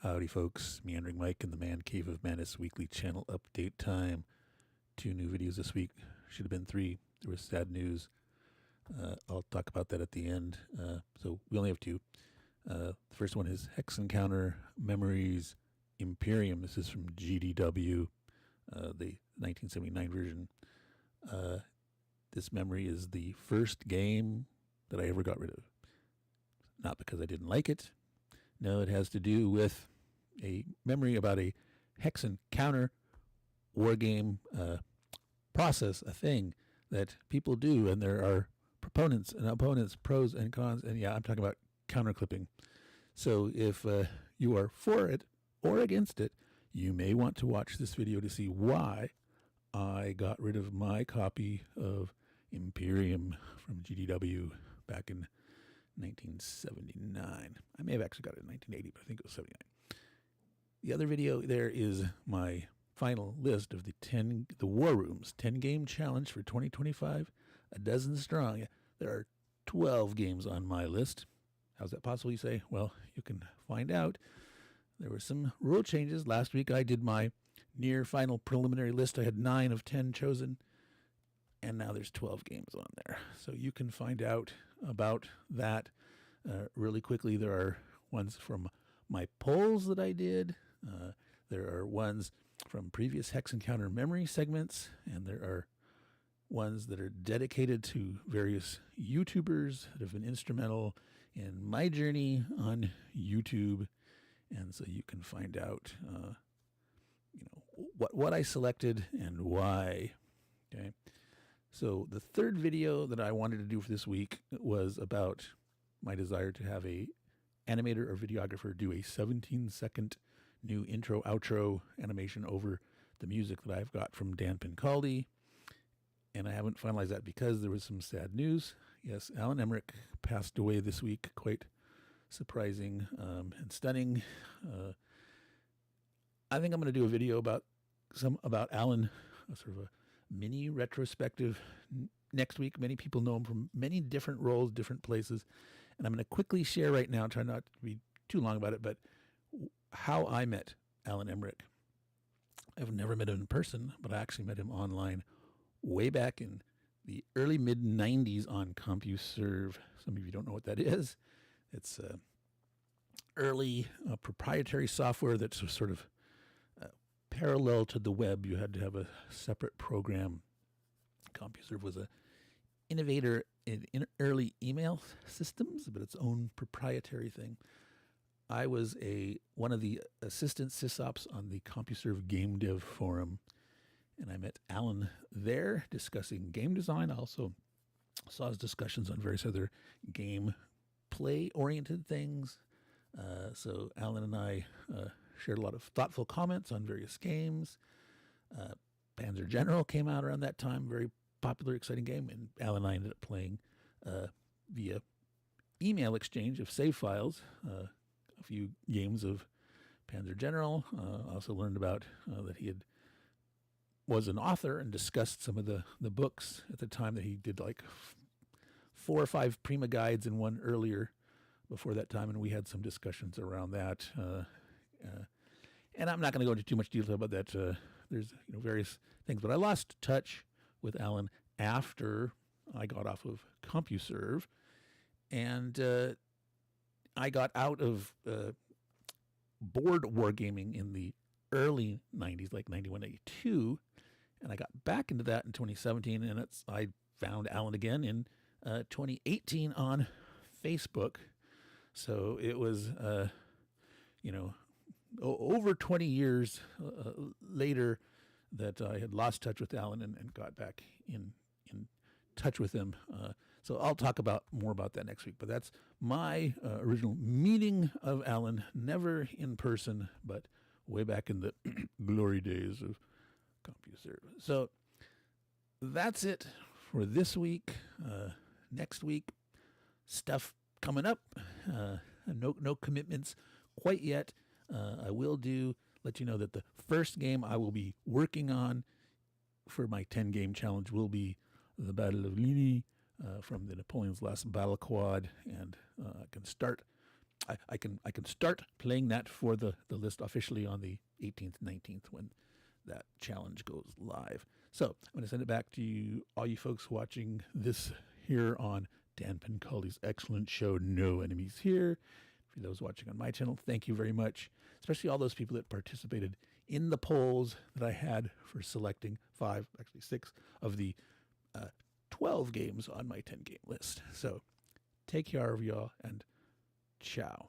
Howdy, folks. Meandering Mike in the Man Cave of Madness weekly channel update time. 2 new videos this week. Should have been 3. There was sad news. I'll talk about that at the end. So we only have 2. The first one is Hex Encounter Memories Imperium. This is from GDW, the 1979 version. This memory is the first game that I ever got rid of. Not because I didn't like it. No, it has to do with a memory about a hex encounter war game process, a thing that people do, and there are proponents and opponents, pros and cons, and yeah, I'm talking about counter clipping. So if you are for it or against it, you may want to watch this video to see why I got rid of my copy of Imperium from GDW back in 1979. I may have actually got it in 1980, but I think it was 79. The other video there is my final list of the War Rooms 10 game challenge for 2025, a dozen strong. There are 12 games on my list. How's that possible, you say? Well, you can find out. There were some rule changes. Last week I did my near final preliminary list. I had 9 of 10 chosen, and now there's 12 games on there. So you can find out about that really quickly. There are ones from my polls that I did. There are ones from previous Hex Encounter memory segments, and there are ones that are dedicated to various YouTubers that have been instrumental in my journey on YouTube. And so you can find out, what I selected and why. Okay. So the third video that I wanted to do for this week was about my desire to have a animator or videographer do a 17-second new intro outro animation over the music that I've got from Dan Pincaldi. And I haven't finalized that because there was some sad news. Yes, Alan Emmerich passed away this week. Quite surprising and stunning. I think I'm going to do a video about Alan, sort of a mini retrospective next week. Many people know him from many different roles, different places. And I'm going to quickly share right now, try not to be too long about it, but how I met Alan Emmerich. I've never met him in person, but I actually met him online way back in the early mid-90s on CompuServe. Some of you don't know what that is. It's early proprietary software that's sort of parallel to the web. You had to have a separate program. CompuServe was an innovator in early email systems, but its own proprietary thing. I was one of the assistant sysops on the CompuServe game dev forum, and I met Alan there discussing game design. I also saw his discussions on various other game play-oriented things. So Alan and I shared a lot of thoughtful comments on various games. Panzer General came out around that time, very popular, exciting game, and Alan and I ended up playing via email exchange of save files, a few games of Panzer General. Also learned about that he was an author and discussed some of the books at the time, that he did like 4 or 5 Prima guides and one earlier before that time, and we had some discussions around that. And I'm not going to go into too much detail about that. There's various things, but I lost touch with Alan after I got off of CompuServe, and I got out of board wargaming in the early 90s, like 91, 92, and I got back into that in 2017, and I found Alan again in 2018 on Facebook. So it was, over 20 years later that I had lost touch with Alan and got back in touch with him. So I'll talk more about that next week. But that's my original meeting of Alan, never in person, but way back in the glory days of CompuServe. So that's it for this week. Next week, stuff coming up. No commitments quite yet. I will let you know that the first game I will be working on for my 10 game challenge will be the Battle of Ligny from the Napoleon's Last Battle Quad, and I can start I can start playing that for the list officially on the 18th, 19th when that challenge goes live. So I'm going to send it back to you, all you folks watching this here on Dan Pencaldi's excellent show, No Enemies Here. For those watching on my channel, thank you very much, especially all those people that participated in the polls that I had for selecting 6 of the 12 games on my 10-game list. So take care of y'all, and ciao.